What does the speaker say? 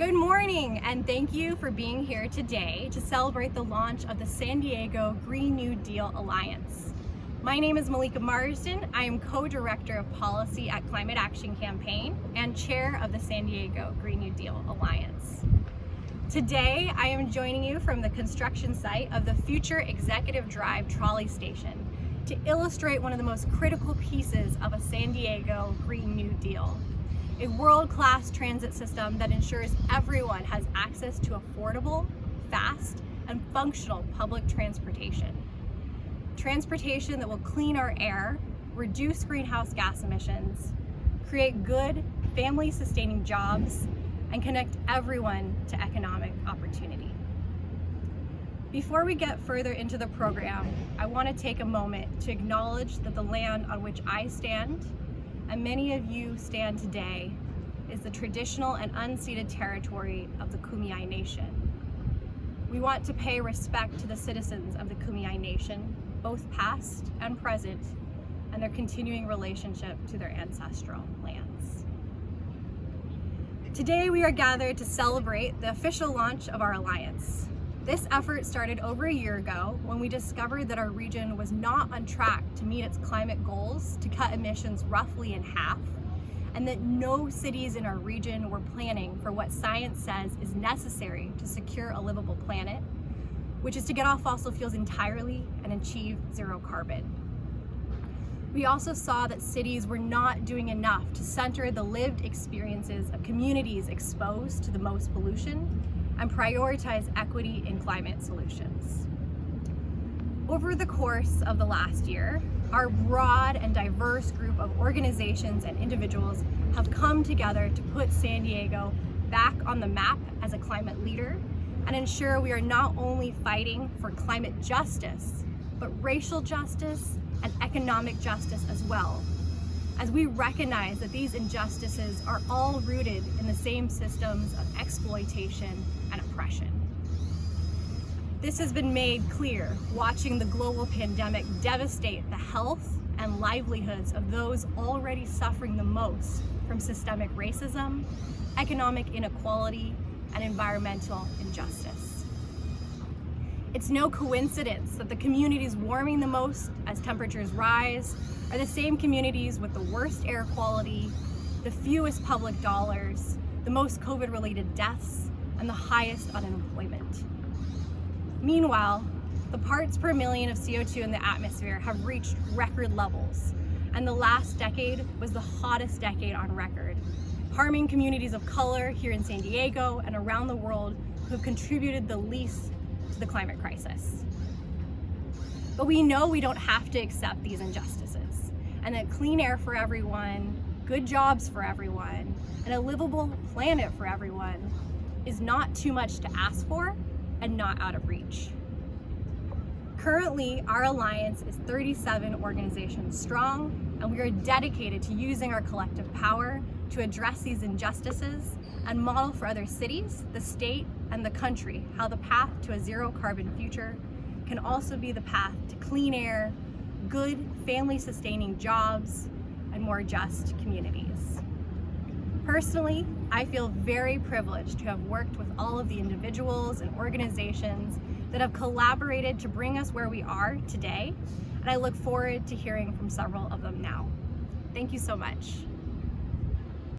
Good morning, and thank you for being here today to celebrate the launch of the San Diego Green New Deal Alliance. My name is Malika Marsden. I am co-director of policy at Climate Action Campaign and chair of the San Diego Green New Deal Alliance. Today, I am joining you from the construction site of the future Executive Drive trolley station to illustrate one of the most critical pieces of a San Diego Green New Deal. A world-class transit system that ensures everyone has access to affordable, fast, and functional public transportation. Transportation that will clean our air, reduce greenhouse gas emissions, create good, family-sustaining jobs, and connect everyone to economic opportunity. Before we get further into the program, I want to take a moment to acknowledge that the land on which I stand and many of you stand today is the traditional and unceded territory of the Kumeyaay Nation. We want to pay respect to the citizens of the Kumeyaay Nation, both past and present, and their continuing relationship to their ancestral lands. Today we are gathered to celebrate the official launch of our alliance. This effort started over a year ago when we discovered that our region was not on track to meet its climate goals to cut emissions roughly in half, and that no cities in our region were planning for what science says is necessary to secure a livable planet, which is to get off fossil fuels entirely and achieve zero carbon. We also saw that cities were not doing enough to center the lived experiences of communities exposed to the most pollution and prioritize equity in climate solutions. Over the course of the last year, our broad and diverse group of organizations and individuals have come together to put San Diego back on the map as a climate leader and ensure we are not only fighting for climate justice, but racial justice and economic justice as well, as we recognize that these injustices are all rooted in the same systems of exploitation and oppression. This has been made clear watching the global pandemic devastate the health and livelihoods of those already suffering the most from systemic racism, economic inequality, and environmental injustice. It's no coincidence that the communities warming the most as temperatures rise are the same communities with the worst air quality, the fewest public dollars, the most COVID-related deaths, and the highest unemployment. Meanwhile, the parts per million of CO2 in the atmosphere have reached record levels, and the last decade was the hottest decade on record, harming communities of color here in San Diego and around the world who have contributed the least to the climate crisis. But we know we don't have to accept these injustices, and that clean air for everyone, good jobs for everyone, and a livable planet for everyone is not too much to ask for and not out of reach. Currently, our alliance is 37 organizations strong, and we are dedicated to using our collective power to address these injustices and model for other cities, the state, and the country how the path to a zero carbon future can also be the path to clean air, good family-sustaining jobs, and more just communities. Personally, I feel very privileged to have worked with all of the individuals and organizations that have collaborated to bring us where we are today, and I look forward to hearing from several of them now. Thank you so much.